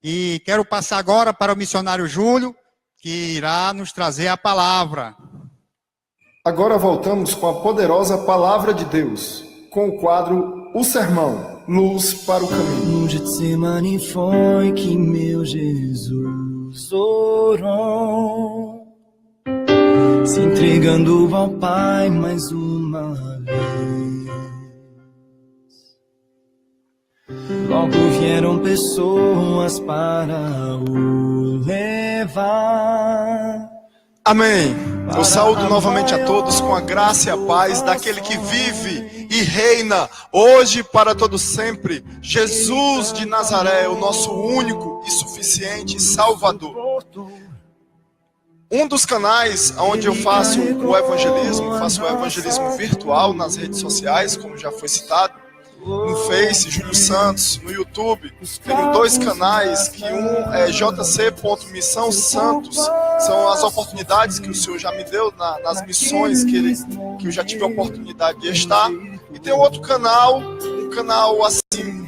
E quero passar agora para o missionário Júlio, que irá nos trazer a palavra. Agora voltamos com a poderosa Palavra de Deus, com o quadro O Sermão, Luz para o Caminho. No Getsemane foi que meu Jesus orou, se entregando ao Pai mais uma vez. Logo vieram pessoas para o levar. Amém. Eu saúdo novamente a todos com a graça e a paz daquele que vive e reina hoje para todo sempre, Jesus de Nazaré, o nosso único e suficiente Salvador. Um dos canais onde eu faço o evangelismo virtual nas redes sociais, como já foi citado, no Face, Júlio Santos, no YouTube. Tenho 2 canais, que um é jc.missão Santos, são as oportunidades que o Senhor já me deu nas missões que eu já tive a oportunidade de estar. E tem outro canal, um canal assim,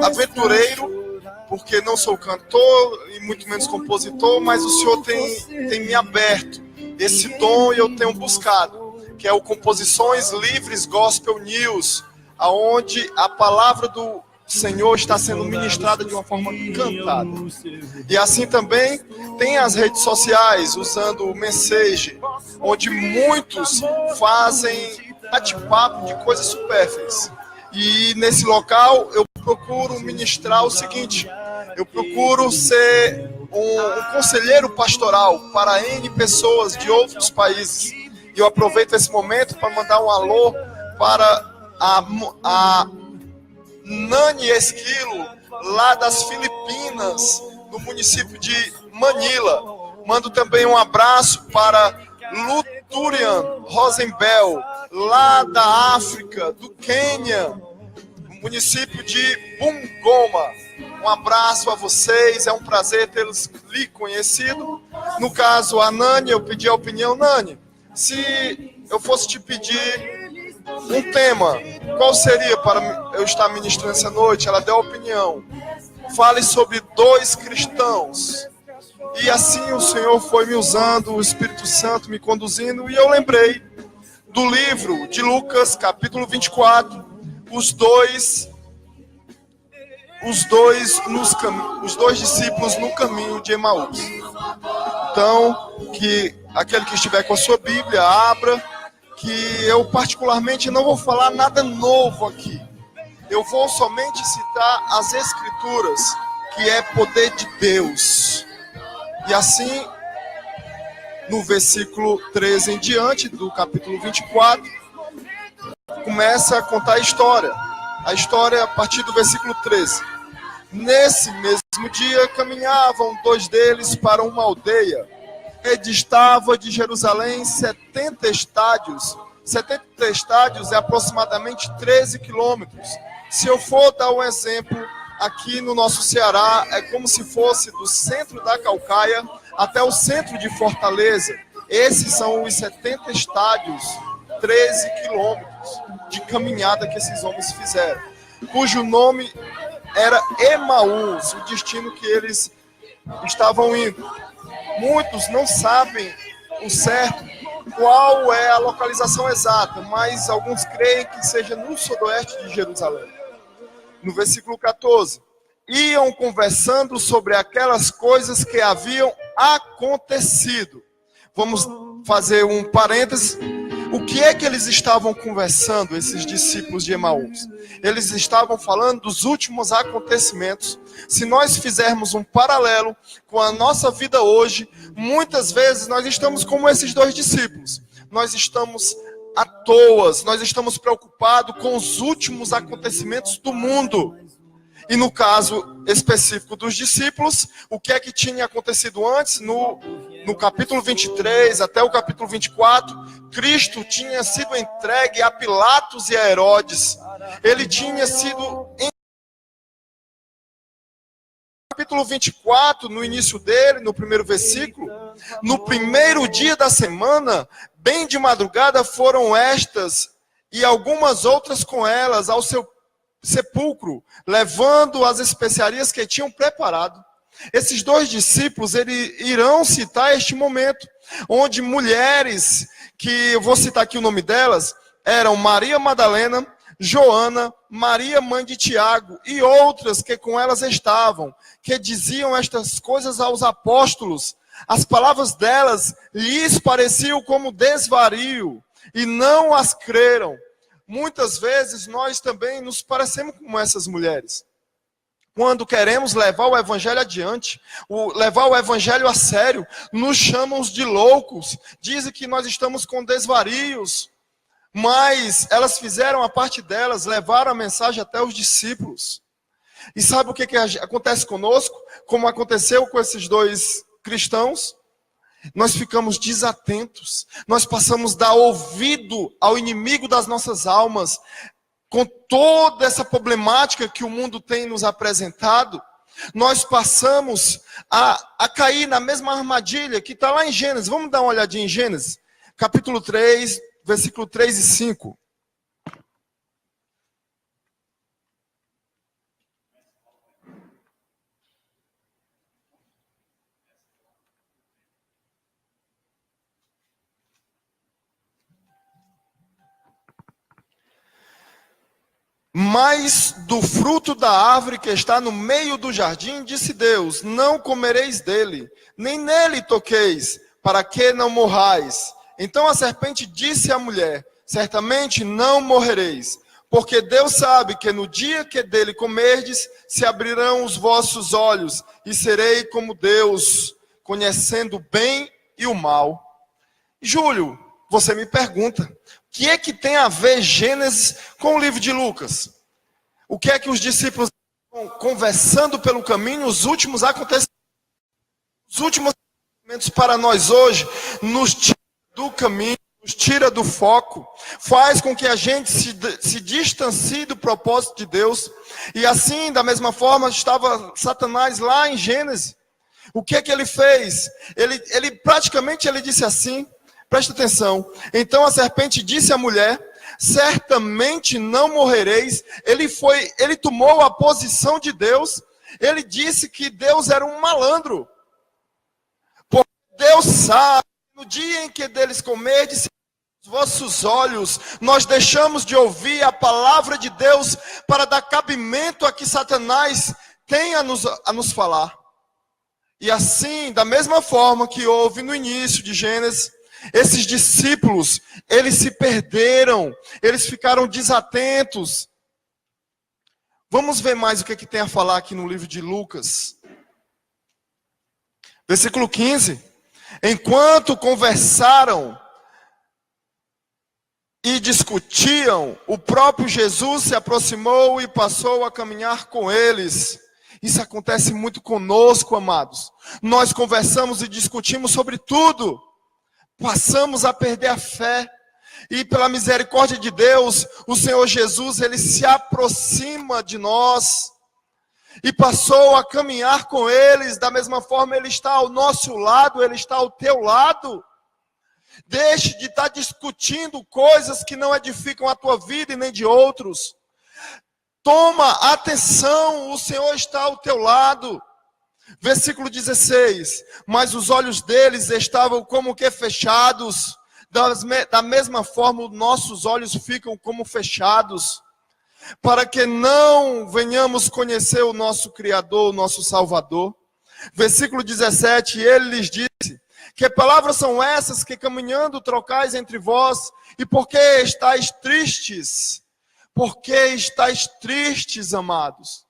aventureiro, porque não sou cantor e muito menos compositor, mas o Senhor tem me aberto esse dom e eu tenho buscado, que é o Composições Livres Gospel News, aonde a palavra do Senhor está sendo ministrada de uma forma cantada. E assim também tem as redes sociais, usando o Message, onde muitos fazem bate-papo de coisas supérfluas. E nesse local eu procuro ministrar o seguinte: eu procuro ser um conselheiro pastoral para N pessoas de outros países. E eu aproveito esse momento para mandar um alô para a Nani Esquilo, lá das Filipinas, no município de Manila. Mando também um abraço para Luturian Rosenbel, lá da África, do Quênia, no município de Bungoma. Um abraço a vocês, é um prazer tê-los lhe conhecido. No caso, a Nani, eu pedi a opinião. Nani, se eu fosse te pedir um tema, qual seria para eu estar ministrando essa noite? Ela deu a opinião. Fale sobre 2 cristãos. E assim o Senhor foi me usando, o Espírito Santo me conduzindo, e eu lembrei do livro de Lucas, capítulo 24, os dois discípulos no caminho de Emaús. Então, que aquele que estiver com a sua Bíblia, abra, que eu particularmente não vou falar nada novo aqui. Eu vou somente citar as Escrituras, que é poder de Deus. E assim, no versículo 13 em diante, do capítulo 24, começa a contar a história. A história a partir do versículo 13. Nesse mesmo dia, caminhavam 2 deles para uma aldeia, que distava de Jerusalém 70 estádios. 70 estádios é aproximadamente 13 quilômetros. Se eu for dar um exemplo, aqui no nosso Ceará, é como se fosse do centro da Caucaia até o centro de Fortaleza. Esses são os 70 estádios, 13 quilômetros de caminhada que esses homens fizeram, cujo nome era Emaús, o destino que eles estavam indo. Muitos não sabem o certo qual é a localização exata, mas alguns creem que seja no sudoeste de Jerusalém. No versículo 14, iam conversando sobre aquelas coisas que haviam acontecido. Vamos fazer um parêntese. O que é que eles estavam conversando, esses discípulos de Emaús? Eles estavam falando dos últimos acontecimentos. Se nós fizermos um paralelo com a nossa vida hoje, muitas vezes nós estamos como esses 2 discípulos. Nós estamos à toa, nós estamos preocupados com os últimos acontecimentos do mundo. E no caso específico dos discípulos, o que é que tinha acontecido antes? No capítulo 23 até o capítulo 24, Cristo tinha sido entregue a Pilatos e a Herodes. Ele tinha sido... No capítulo 24, no início dele, no primeiro versículo, no primeiro dia da semana, bem de madrugada, foram estas e algumas outras com elas ao seu sepulcro, levando as especiarias que tinham preparado. Esses 2 discípulos, eles irão citar este momento, onde mulheres, que eu vou citar aqui o nome delas, eram Maria Madalena, Joana, Maria, mãe de Tiago, e outras que com elas estavam, que diziam estas coisas aos apóstolos. As palavras delas lhes pareciam como desvario, e não as creram. Muitas vezes nós também nos parecemos como essas mulheres. Quando queremos levar o evangelho adiante, levar o evangelho a sério, nos chamam de loucos, dizem que nós estamos com desvarios, mas elas fizeram a parte delas, levaram a mensagem até os discípulos. E sabe o que acontece conosco? Como aconteceu com esses 2 cristãos? Nós ficamos desatentos, nós passamos a dar ouvido ao inimigo das nossas almas, com toda essa problemática que o mundo tem nos apresentado. Nós passamos a cair na mesma armadilha que está lá em Gênesis. Vamos dar uma olhadinha em Gênesis, capítulo 3, versículo 3 e 5. Mas do fruto da árvore que está no meio do jardim, disse Deus, não comereis dele, nem nele toqueis, para que não morrais. Então a serpente disse à mulher, certamente não morrereis, porque Deus sabe que no dia que dele comerdes, se abrirão os vossos olhos, e serei como Deus, conhecendo o bem e o mal. Júlio, você me pergunta, o que é que tem a ver Gênesis com o livro de Lucas? O que é que os discípulos estão conversando pelo caminho, os últimos acontecimentos para nós hoje, nos tira do caminho, nos tira do foco, faz com que a gente se distancie do propósito de Deus. E assim, da mesma forma, estava Satanás lá em Gênesis. O que é que ele fez? Ele praticamente disse assim, presta atenção. Então a serpente disse à mulher, certamente não morrereis. Ele tomou a posição de Deus. Ele disse que Deus era um malandro. Porque Deus sabe, no dia em que deles comerdes, os vossos olhos, nós deixamos de ouvir a palavra de Deus para dar cabimento a que Satanás tem a nos falar. E assim, da mesma forma que houve no início de Gênesis, esses discípulos, eles se perderam, eles ficaram desatentos. Vamos ver mais o que tem a falar aqui no livro de Lucas. Versículo 15. Enquanto conversaram e discutiam, o próprio Jesus se aproximou e passou a caminhar com eles. Isso acontece muito conosco, amados. Nós conversamos e discutimos sobre tudo. Passamos a perder a fé. E pela misericórdia de Deus, o Senhor Jesus, ele se aproxima de nós. E passou a caminhar com eles. Da mesma forma, ele está ao nosso lado, ele está ao teu lado. Deixe de estar discutindo coisas que não edificam a tua vida e nem de outros. Toma atenção, o Senhor está ao teu lado. Versículo 16. Mas os olhos deles estavam como que fechados. Da mesma forma, os nossos olhos ficam como fechados. Para que não venhamos conhecer o nosso Criador, o nosso Salvador. Versículo 17. Ele lhes disse: que palavras são essas que caminhando trocais entre vós? E por que estáis tristes? Por que estáis tristes, amados?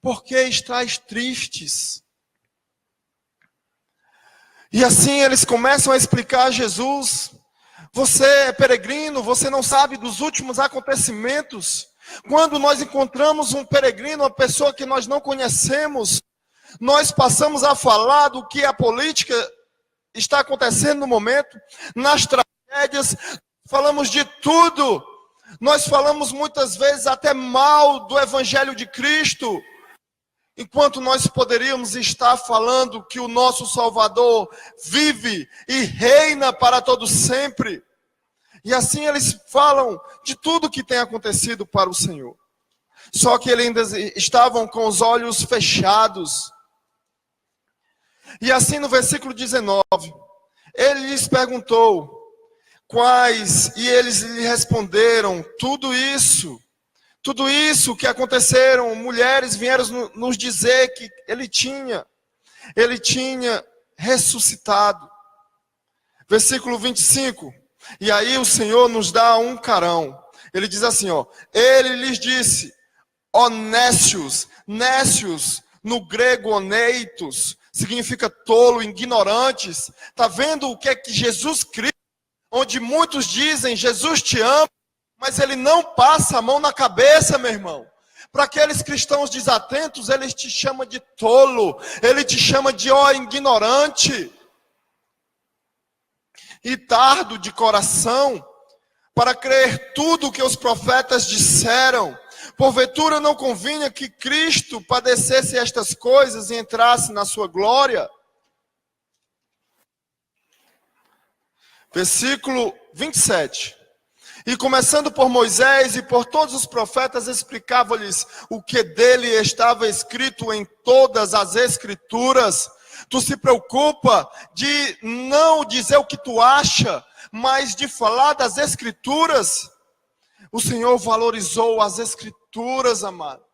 Por que estáis tristes? E assim eles começam a explicar a Jesus. Você é peregrino, você não sabe dos últimos acontecimentos. Quando nós encontramos um peregrino, uma pessoa que nós não conhecemos, nós passamos a falar do que a política está acontecendo no momento, nas tragédias, falamos de tudo. Nós falamos muitas vezes até mal do Evangelho de Cristo, enquanto nós poderíamos estar falando que o nosso Salvador vive e reina para todo sempre. E assim eles falam de tudo que tem acontecido para o Senhor. Só que eles ainda estavam com os olhos fechados. E assim no versículo 19, ele lhes perguntou quais, e eles lhe responderam, tudo isso que aconteceram, mulheres vieram nos dizer que ele tinha ressuscitado. Versículo 25, e aí o Senhor nos dá um carão. Ele diz assim, ele lhes disse, nécios, no grego oneitos, significa tolo, ignorantes. Está vendo o que é que Jesus Cristo, onde muitos dizem, Jesus te ama, mas ele não passa a mão na cabeça, meu irmão. Para aqueles cristãos desatentos, ele te chama de tolo, ele te chama de ignorante. E tardo de coração, para crer tudo o que os profetas disseram. Porventura não convinha que Cristo padecesse estas coisas e entrasse na sua glória? Versículo 27. E começando por Moisés e por todos os profetas, explicava-lhes o que dele estava escrito em todas as escrituras. Tu se preocupa de não dizer o que tu acha, mas de falar das escrituras. O Senhor valorizou as escrituras, amado.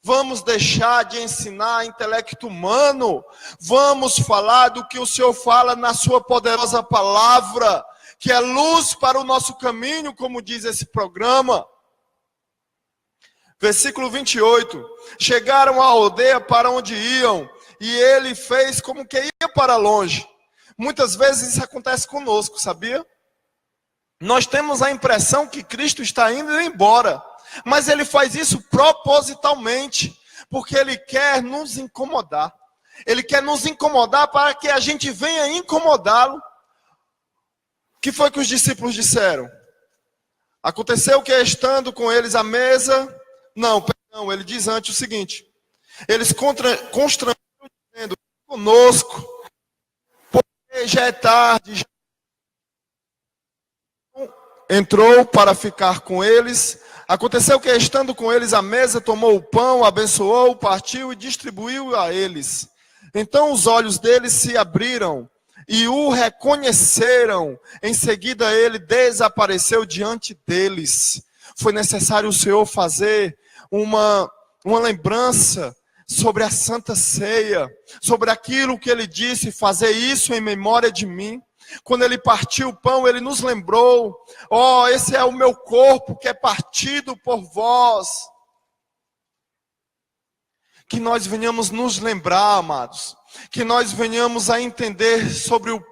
Vamos deixar de ensinar intelecto humano. Vamos falar do que o Senhor fala na sua poderosa palavra, que é luz para o nosso caminho, como diz esse programa. Versículo 28. Chegaram à aldeia para onde iam, e ele fez como que ia para longe. Muitas vezes isso acontece conosco, sabia? Nós temos a impressão que Cristo está indo embora, mas ele faz isso propositalmente, porque ele quer nos incomodar. Ele quer nos incomodar para que a gente venha incomodá-lo. O que foi que os discípulos disseram? Aconteceu que estando com eles à mesa, ele diz antes o seguinte, eles constrangeram dizendo, conosco, porque já é tarde, entrou para ficar com eles. Aconteceu que estando com eles à mesa, tomou o pão, abençoou, partiu e distribuiu a eles. Então os olhos deles se abriram e o reconheceram. Em seguida ele desapareceu diante deles. Foi necessário o Senhor fazer uma lembrança sobre a Santa Ceia, sobre aquilo que ele disse, fazer isso em memória de mim. Quando ele partiu o pão, ele nos lembrou, esse é o meu corpo que é partido por vós. Que nós venhamos nos lembrar, amados, que nós venhamos a entender sobre o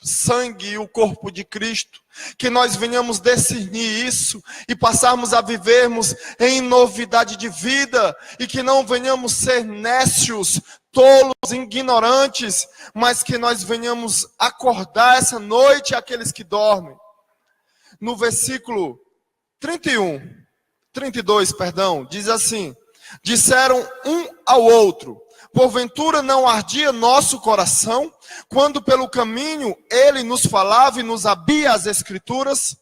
sangue e o corpo de Cristo, que nós venhamos discernir isso e passarmos a vivermos em novidade de vida, e que não venhamos ser nécios, tolos, ignorantes, mas que nós venhamos acordar essa noite aqueles que dormem. No versículo 32, diz assim, disseram um ao outro, porventura não ardia nosso coração, quando pelo caminho ele nos falava e nos abria as escrituras?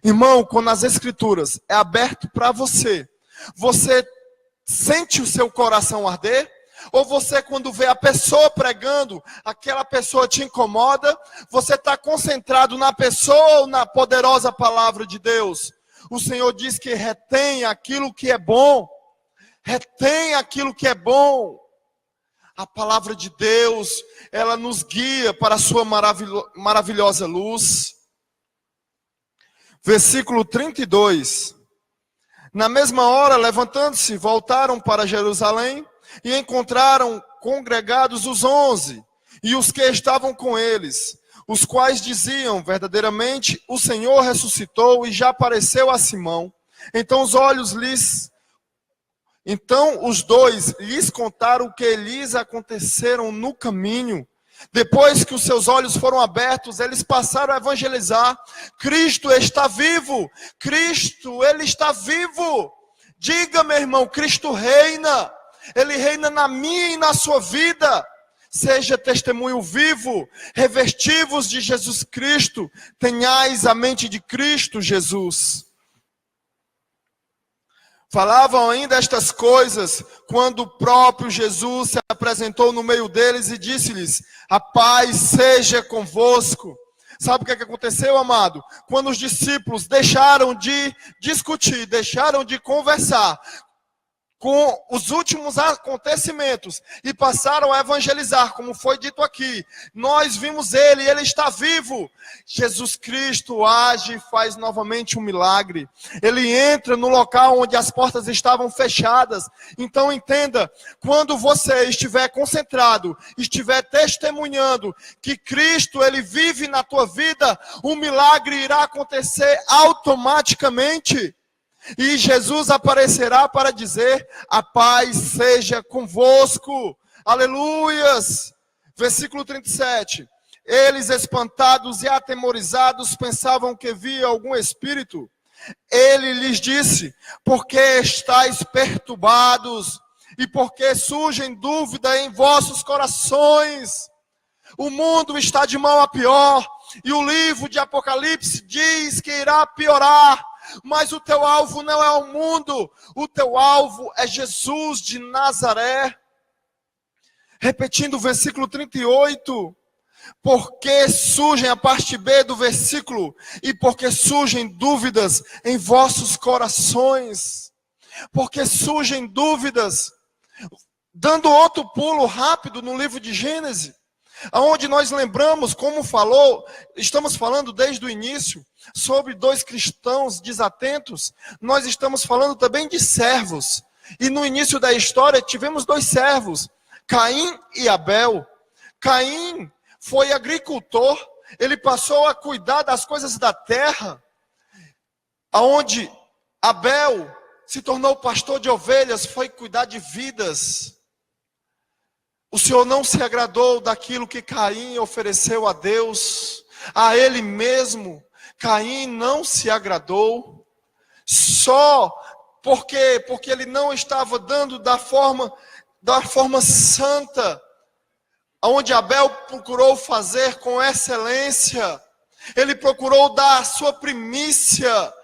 Irmão, quando as escrituras é aberto para você, você sente o seu coração arder? Ou você, quando vê a pessoa pregando, aquela pessoa te incomoda? Você está concentrado na pessoa ou na poderosa palavra de Deus? O Senhor diz que retém aquilo que é bom. Retém aquilo que é bom. A palavra de Deus, ela nos guia para a sua maravilhosa luz. Versículo 32. Na mesma hora, levantando-se, voltaram para Jerusalém e encontraram congregados os 11 e os que estavam com eles, os quais diziam, verdadeiramente, o Senhor ressuscitou e já apareceu a Simão. Então os dois lhes contaram o que lhes aconteceram no caminho. Depois que os seus olhos foram abertos, eles passaram a evangelizar. Cristo está vivo. Cristo, ele está vivo. Diga, meu irmão, Cristo reina. Ele reina na minha e na sua vida. Seja testemunho vivo, revestivos de Jesus Cristo, tenhais a mente de Cristo Jesus. Falavam ainda estas coisas quando o próprio Jesus se apresentou no meio deles e disse-lhes: a paz seja convosco. Sabe o que aconteceu, amado? Quando os discípulos deixaram de discutir, deixaram de conversar com os últimos acontecimentos e passaram a evangelizar, como foi dito aqui, nós vimos ele, ele está vivo. Jesus Cristo age e faz novamente um milagre. Ele entra no local onde as portas estavam fechadas. Então entenda, quando você estiver concentrado, estiver testemunhando que Cristo, ele vive na tua vida, um milagre irá acontecer automaticamente. E Jesus aparecerá para dizer: a paz seja convosco. Aleluias. Versículo 37. Eles, espantados e atemorizados, pensavam que via algum espírito. Ele lhes disse: por que estáis perturbados? E por que surgem dúvida em vossos corações? O mundo está de mal a pior. E o livro de Apocalipse diz que irá piorar. Mas o teu alvo não é o mundo, o teu alvo é Jesus de Nazaré. Repetindo o versículo 38, porque surgem, a parte B do versículo, e porque surgem dúvidas em vossos corações. Porque surgem dúvidas. Dando outro pulo rápido no livro de Gênesis, onde nós lembramos, como falou, estamos falando desde o início, sobre dois cristãos desatentos, nós estamos falando também de servos. E no início da história tivemos dois servos, Caim e Abel. Caim foi agricultor, ele passou a cuidar das coisas da terra, aonde Abel se tornou pastor de ovelhas, foi cuidar de vidas. O Senhor não se agradou daquilo que Caim ofereceu a Deus, a ele mesmo. Caim não se agradou, só porque ele não estava dando da forma santa, onde Abel procurou fazer com excelência. Ele procurou dar a sua primícia.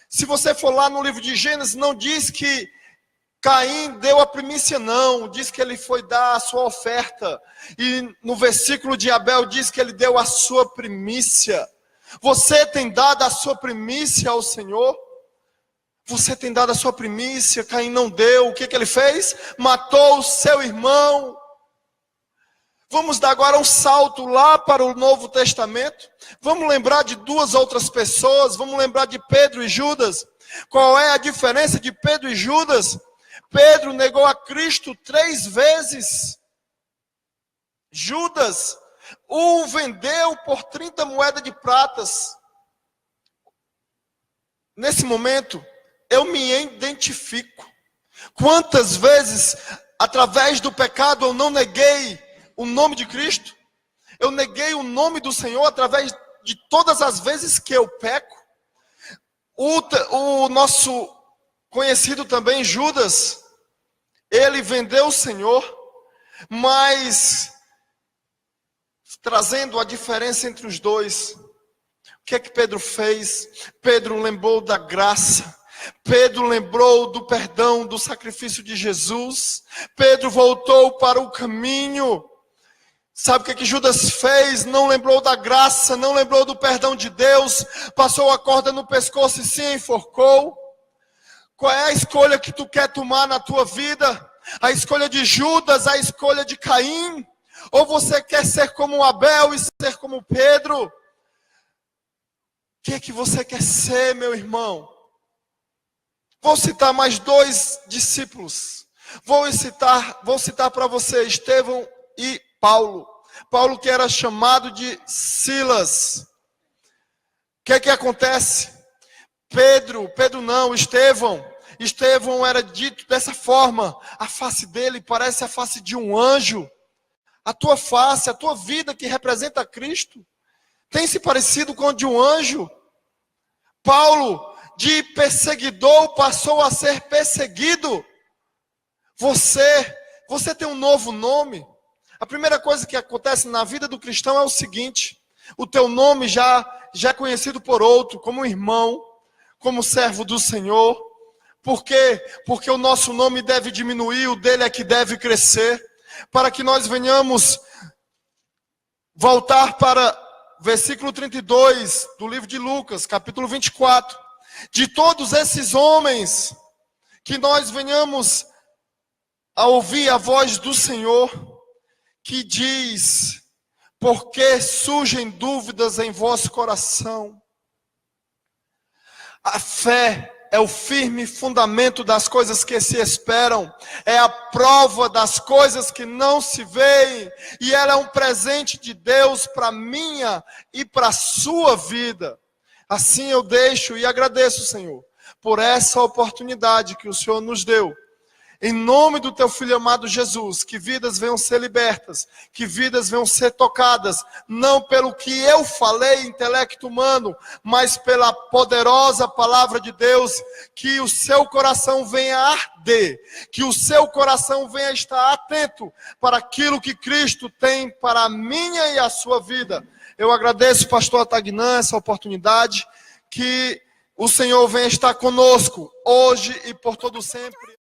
Se você for lá no livro de Gênesis, não diz que Caim deu a primícia, não. Diz que ele foi dar a sua oferta. E no versículo de Abel diz que ele deu a sua primícia. Você tem dado a sua primícia ao Senhor? Você tem dado a sua primícia? Caim não deu. O que ele fez? Matou o seu irmão. Vamos dar agora um salto lá para o Novo Testamento. Vamos lembrar de duas outras pessoas. Vamos lembrar de Pedro e Judas. Qual é a diferença de Pedro e Judas? Pedro negou a Cristo 3 vezes. Judas o vendeu por 30 moedas de pratas. Nesse momento, eu me identifico. Quantas vezes, através do pecado, eu não neguei o nome de Cristo? Eu neguei o nome do Senhor através de todas as vezes que eu peco. O nosso conhecido também, Judas, ele vendeu o Senhor, mas trazendo a diferença entre os dois. O que é que Pedro fez? Pedro lembrou da graça. Pedro lembrou do perdão, do sacrifício de Jesus. Pedro voltou para o caminho. Sabe o que é que Judas fez? Não lembrou da graça, não lembrou do perdão de Deus. Passou a corda no pescoço e se enforcou. Qual é a escolha que tu quer tomar na tua vida? A escolha de Judas, a escolha de Caim? Ou você quer ser como Abel e ser como Pedro? O que é que você quer ser, meu irmão? Vou citar mais 2 discípulos. Vou citar para você Estevão e Paulo. Paulo que era chamado de Silas. O que é que acontece? Estevão era dito dessa forma. A face dele parece a face de um anjo. A tua face, a tua vida que representa Cristo, tem se parecido com a de um anjo. Paulo, de perseguidor, passou a ser perseguido. Você tem um novo nome. A primeira coisa que acontece na vida do cristão é o seguinte: o teu nome já é conhecido por outro, como irmão, como servo do Senhor, Por quê? Porque o nosso nome deve diminuir, o dele é que deve crescer. Para que nós venhamos voltar para versículo 32 do livro de Lucas, capítulo 24. De todos esses homens, que nós venhamos a ouvir a voz do Senhor, que diz: por que surgem dúvidas em vosso coração? A fé é o firme fundamento das coisas que se esperam, é a prova das coisas que não se veem, e ela é um presente de Deus para a minha e para a sua vida. Assim eu deixo e agradeço, Senhor, por essa oportunidade que o Senhor nos deu. Em nome do teu Filho amado Jesus, que vidas venham ser libertas, que vidas venham ser tocadas, não pelo que eu falei, intelecto humano, mas pela poderosa palavra de Deus, que o seu coração venha arder, que o seu coração venha estar atento para aquilo que Cristo tem para a minha e a sua vida. Eu agradeço, pastor Atagnã, essa oportunidade, que o Senhor venha estar conosco, hoje e por todo sempre.